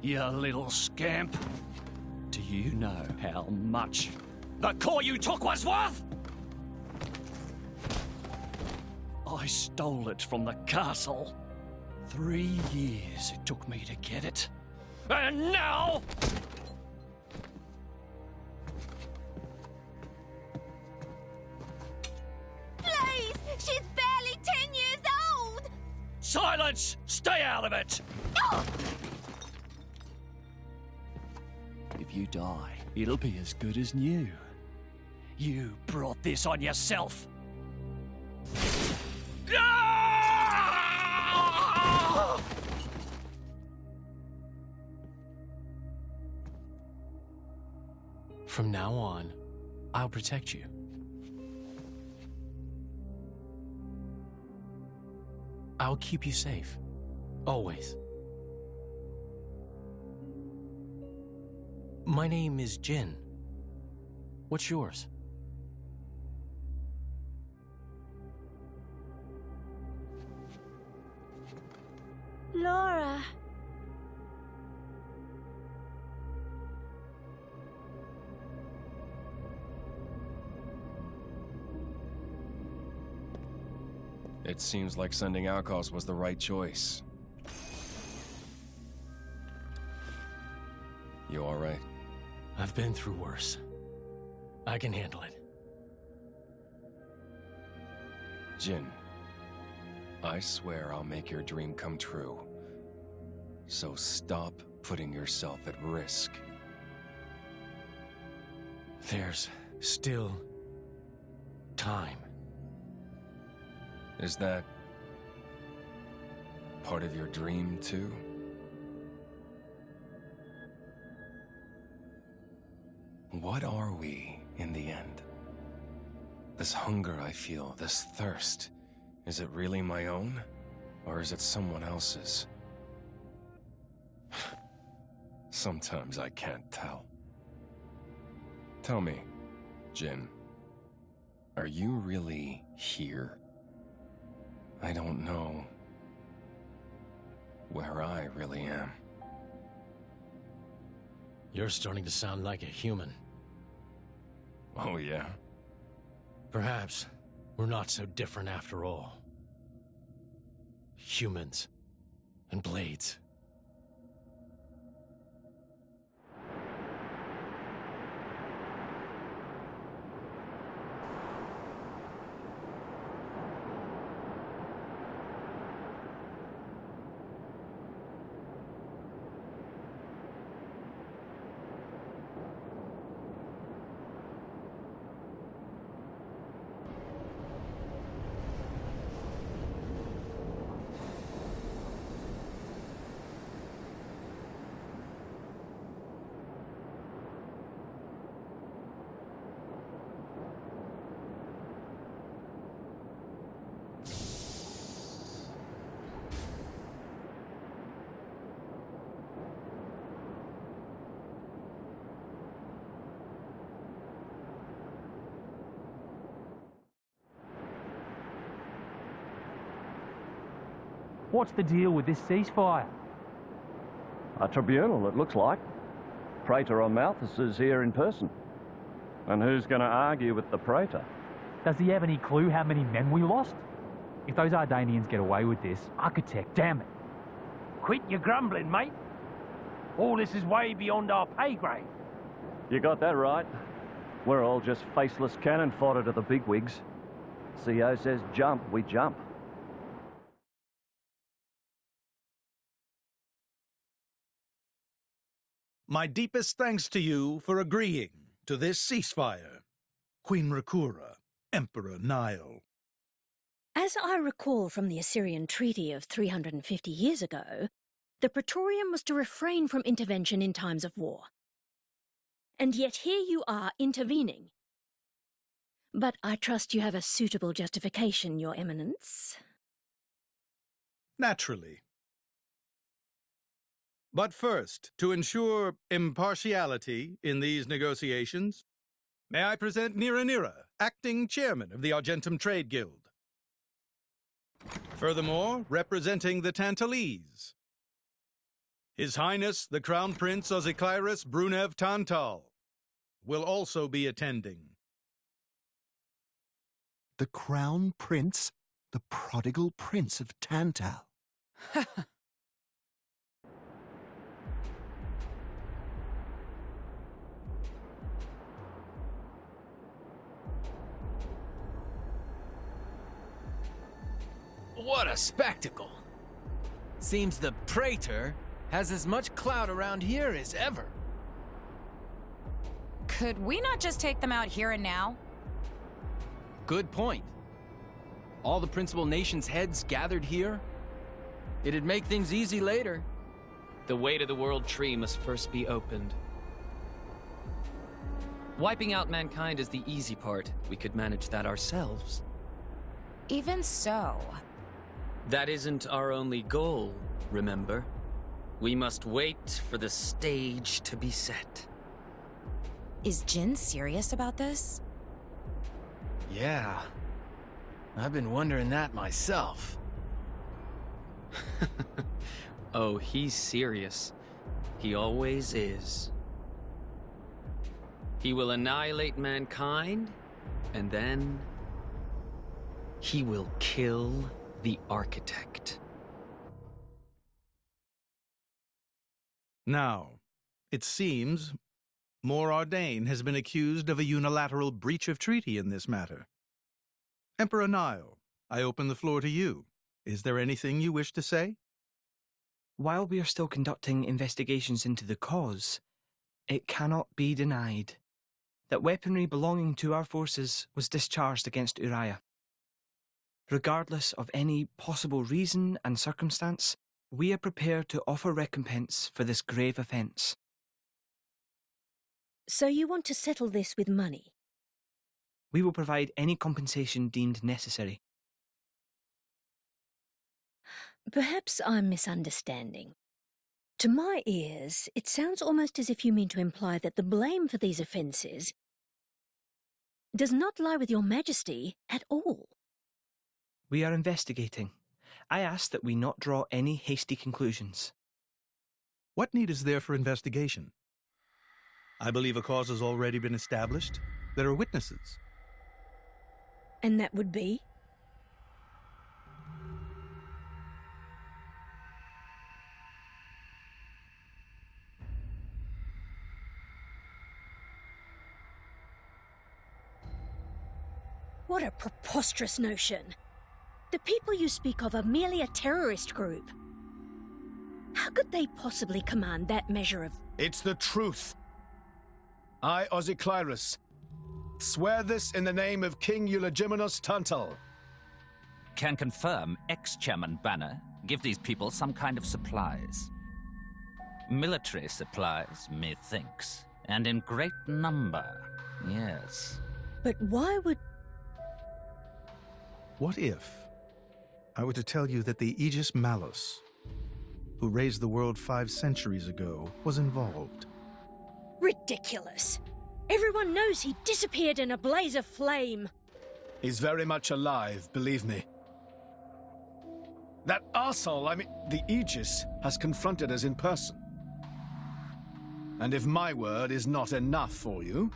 You little scamp. Do you know how much the core you took was worth? I stole it from the castle. 3 years it took me to get it. And now... Please! She's barely 10 years old! Silence! Stay out of it! Oh! If you die, it'll be as good as new. You brought this on yourself. From now on, I'll protect you. I'll keep you safe. Always. My name is Jin. What's yours? Laura. It seems like sending Outcasts was the right choice. You all right? I've been through worse. I can handle it. Jin, I swear I'll make your dream come true. So stop putting yourself at risk. There's still time. Is that part of your dream, too? What are we, in the end? This hunger I feel, this thirst, is it really my own? Or is it someone else's? Sometimes I can't tell. Tell me, Jin, are you really here? I don't know where I really am. You're starting to sound like a human. Oh, yeah? Perhaps we're not so different after all. Humans and blades. What's the deal with this ceasefire? A tribunal, it looks like. Praetor on Malthus is here in person. And who's going to argue with the Praetor? Does he have any clue how many men we lost? If those Ardanians get away with this, Architect, damn it. Quit your grumbling, mate. All this is way beyond our pay grade. You got that right. We're all just faceless cannon fodder to the bigwigs. CO says jump, we jump. My deepest thanks to you for agreeing to this ceasefire, Queen Rakura, Emperor Nile. As I recall from the Assyrian treaty of 350 years ago, the Praetorium was to refrain from intervention in times of war. And yet here you are intervening. But I trust you have a suitable justification, Your Eminence. Naturally. But first, to ensure impartiality in these negotiations, may I present Nira, acting chairman of the Argentum Trade Guild. Furthermore, representing the Tantalese, His Highness, the Crown Prince Ozikairis Brunev Tantal, will also be attending. The Crown Prince? The prodigal Prince of Tantal? What a spectacle! Seems the Praetor has as much clout around here as ever. Could we not just take them out here and now? Good point. All the principal nations' heads gathered here? It'd make things easy later. The way to the World Tree must first be opened. Wiping out mankind is the easy part. We could manage that ourselves. Even so... That isn't our only goal, remember? We must wait for the stage to be set. Is Jin serious about this? Yeah. I've been wondering that myself. Oh, he's serious. He always is. He will annihilate mankind, and then... he will kill the Architect. Now, it seems Mor Ardain has been accused of a unilateral breach of treaty in this matter. Emperor Nile, I open the floor to you. Is there anything you wish to say? While we are still conducting investigations into the cause, it cannot be denied that weaponry belonging to our forces was discharged against Uriah. Regardless of any possible reason and circumstance, we are prepared to offer recompense for this grave offence. So you want to settle this with money? We will provide any compensation deemed necessary. Perhaps I'm misunderstanding. To my ears, it sounds almost as if you mean to imply that the blame for these offences does not lie with your Majesty at all. We are investigating. I ask that we not draw any hasty conclusions. What need is there for investigation? I believe a cause has already been established. There are witnesses. And that would be? What a preposterous notion. The people you speak of are merely a terrorist group. How could they possibly command that measure of... It's the truth. I, Ozikairis, swear this in the name of King Eulogimenos Tantal. Can confirm ex-chairman Banner give these people some kind of supplies. Military supplies, methinks, and in great number, yes. But why would... What if I were to tell you that the Aegis Malus, who raised the world 5 centuries ago, was involved? Ridiculous. Everyone knows he disappeared in a blaze of flame. He's very much alive, believe me. That arsehole, the Aegis, has confronted us in person. And if my word is not enough for you...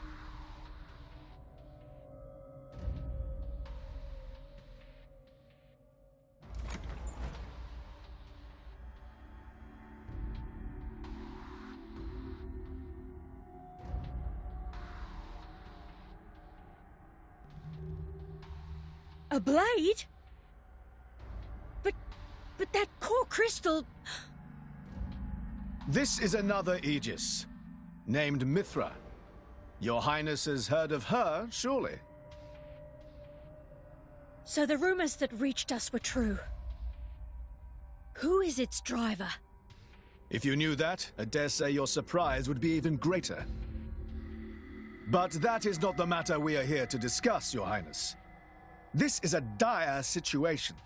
A blade? But that core crystal... This is another Aegis, named Mithra. Your Highness has heard of her, surely? So the rumors that reached us were true. Who is its driver? If you knew that, I dare say your surprise would be even greater. But that is not the matter we are here to discuss, Your Highness. This is a dire situation.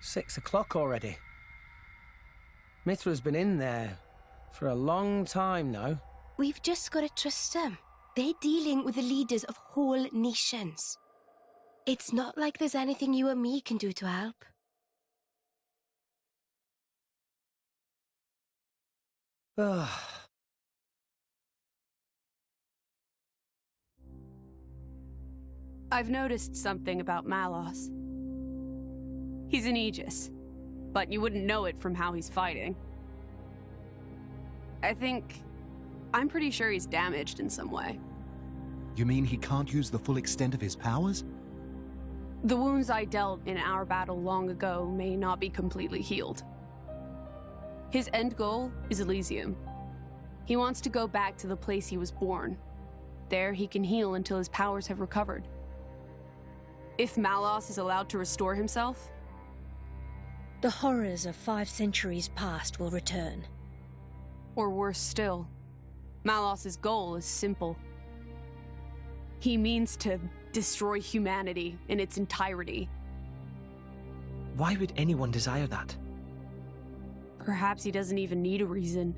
$6 already. Mithra's been in there for a long time now. We've just got to trust them. They're dealing with the leaders of whole nations. It's not like there's anything you or me can do to help. I've noticed something about Malos. He's an Aegis, but you wouldn't know it from how he's fighting. I'm pretty sure he's damaged in some way. You mean he can't use the full extent of his powers? The wounds I dealt in our battle long ago may not be completely healed. His end goal is Elysium. He wants to go back to the place he was born. There he can heal until his powers have recovered. If Malos is allowed to restore himself, the horrors of 5 centuries past will return. Or worse still, Malos's goal is simple. He means to destroy humanity in its entirety. Why would anyone desire that? Perhaps he doesn't even need a reason.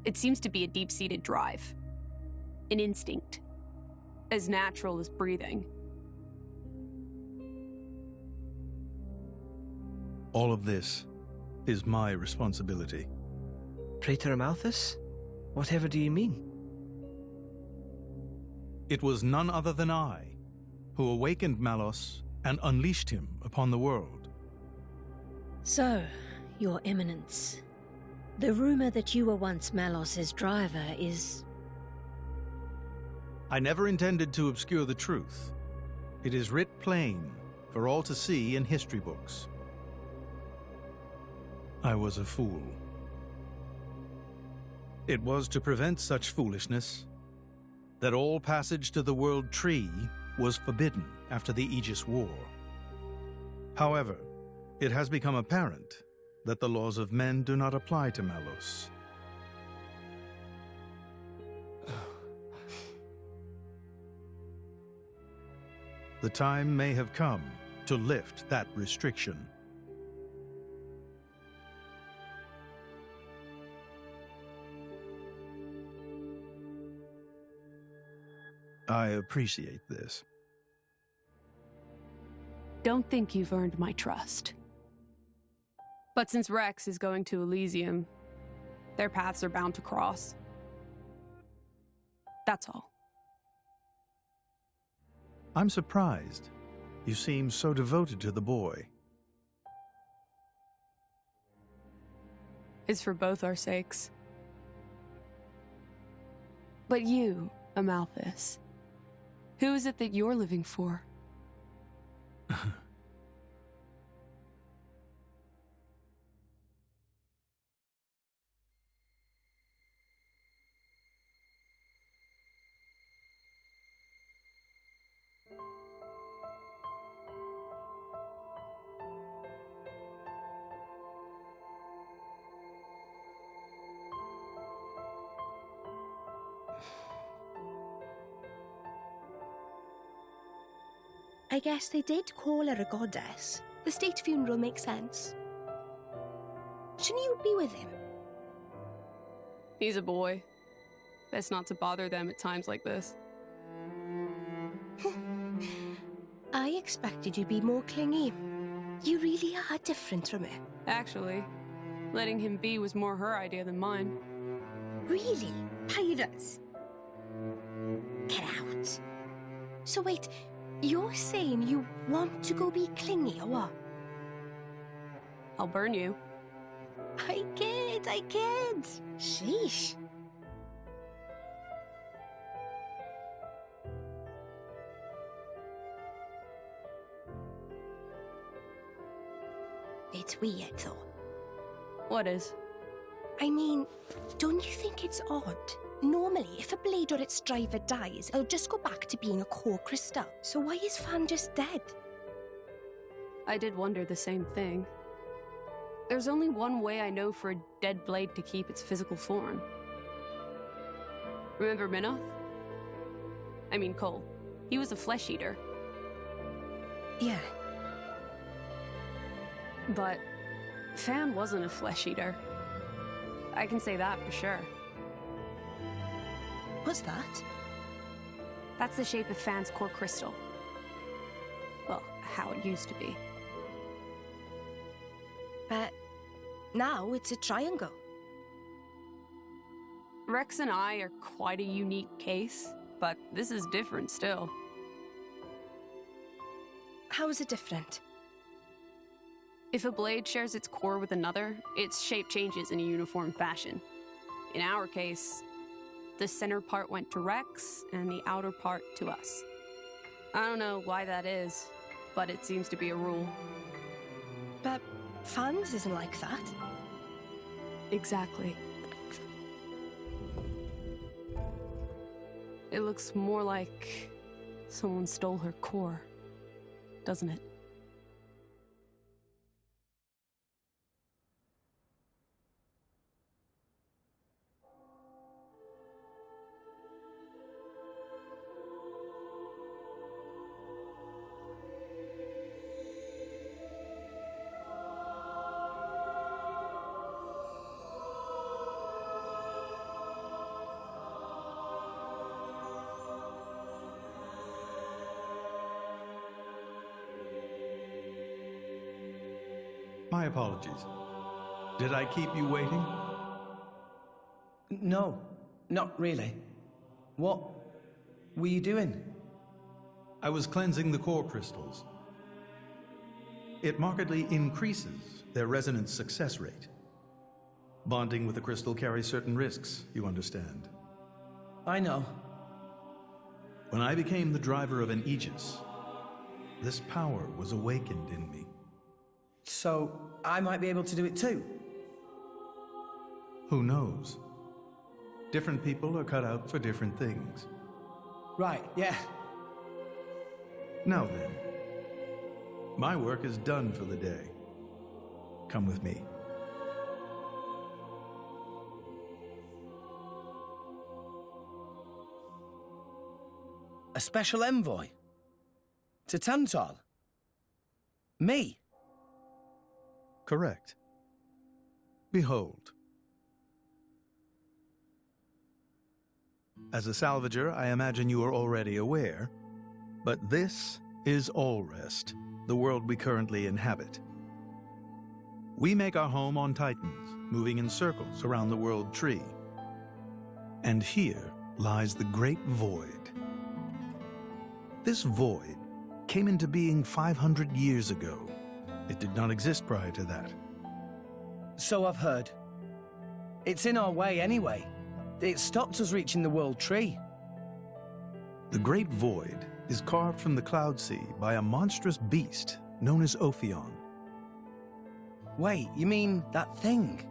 It seems to be a deep-seated drive. An instinct. As natural as breathing. All of this is my responsibility. Praetor Amalthus? Whatever do you mean? It was none other than I who awakened Malos and unleashed him upon the world. So, Your Eminence, the rumor that you were once Malos's driver is... I never intended to obscure the truth. It is writ plain for all to see in history books. I was a fool. It was to prevent such foolishness that all passage to the World Tree was forbidden after the Aegis War. However, it has become apparent that the laws of men do not apply to Malos. The time may have come to lift that restriction. I appreciate this. Don't think you've earned my trust. But since Rex is going to Elysium, their paths are bound to cross. That's all. I'm surprised. You seem so devoted to the boy. It's for both our sakes. But you, Amalthus, who is it that you're living for? I guess they did call her a goddess. The state funeral makes sense. Shouldn't you be with him? He's a boy. Best not to bother them at times like this. I expected you to be more clingy. You really are different from her. Actually, letting him be was more her idea than mine. Really? Pyra's? Get out. So wait, you're saying you want to go be clingy or what? I'll burn you. I kid. Sheesh. It's weird, though. What is? I mean, don't you think it's odd? Normally, if a blade or its driver dies, it'll just go back to being a core crystal. So why is Fan just dead? I did wonder the same thing. There's only one way I know for a dead blade to keep its physical form. Remember Minoth? I mean Cole. He was a flesh eater. Yeah. But Fan wasn't a flesh eater. I can say that for sure. What's that? That's the shape of Fan's core crystal. how it used to be. But now it's a triangle. Rex and I are quite a unique case, but this is different still. How is it different? If a blade shares its core with another, its shape changes in a uniform fashion. In our case, the center part went to Rex, and the outer part to us. I don't know why that is, but it seems to be a rule. But Fans isn't like that. Exactly. It looks more like someone stole her core, doesn't it? My apologies. Did I keep you waiting? No, not really. What were you doing? I was cleansing the core crystals. It markedly increases their resonance success rate. Bonding with the crystal carries certain risks, you understand. I know. When I became the driver of an Aegis, this power was awakened in me. So, I might be able to do it too? Who knows? Different people are cut out for different things. Right, yeah. Now then, my work is done for the day. Come with me. A special envoy? To Tantal? Me? Correct. Behold. As a salvager, I imagine you are already aware, but this is Alrest, the world we currently inhabit. We make our home on Titans, moving in circles around the world tree. And here lies the Great Void. This void came into being 500 years ago. It did not exist prior to that. So I've heard. It's in our way anyway. It stopped us reaching the world tree. The Great Void is carved from the Cloud Sea by a monstrous beast known as Ophion. Wait, you mean that thing?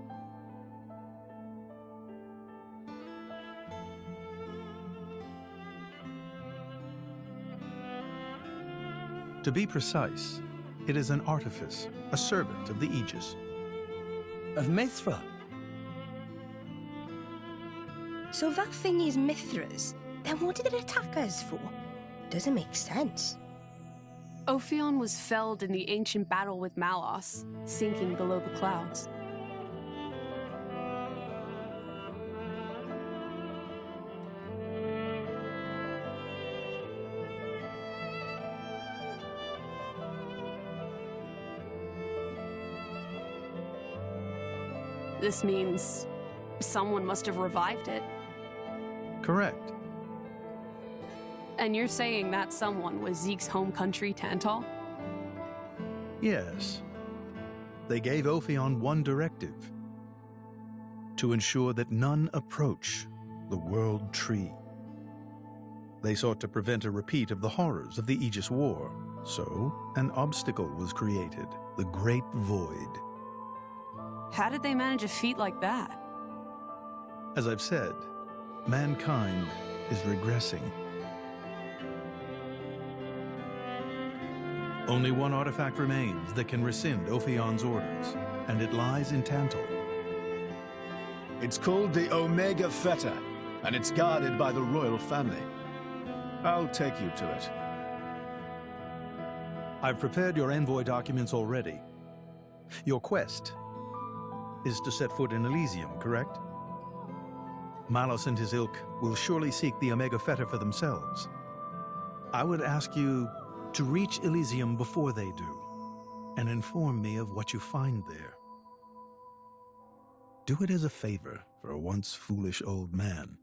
To be precise, it is an artifice, a servant of the Aegis. Of Mithra? So that thing is Mithra's. Then what did it attack us for? Doesn't make sense. Ophion was felled in the ancient battle with Malos, sinking below the clouds. This means someone must have revived it. Correct. And you're saying that someone was Zeke's home country, Tantal? Yes. They gave Ophion one directive: to ensure that none approach the World Tree. They sought to prevent a repeat of the horrors of the Aegis War, so an obstacle was created, the Great Void. How did they manage a feat like that? As I've said, mankind is regressing. Only one artifact remains that can rescind Ophion's orders, and it lies in Tantal. It's called the Omega Fetter, and it's guarded by the royal family. I'll take you to it. I've prepared your envoy documents already. Your quest is to set foot in Elysium, correct? Malos and his ilk will surely seek the Omega Fetter for themselves. I would ask you to reach Elysium before they do, and inform me of what you find there. Do it as a favor for a once foolish old man,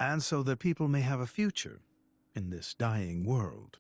and so that people may have a future in this dying world.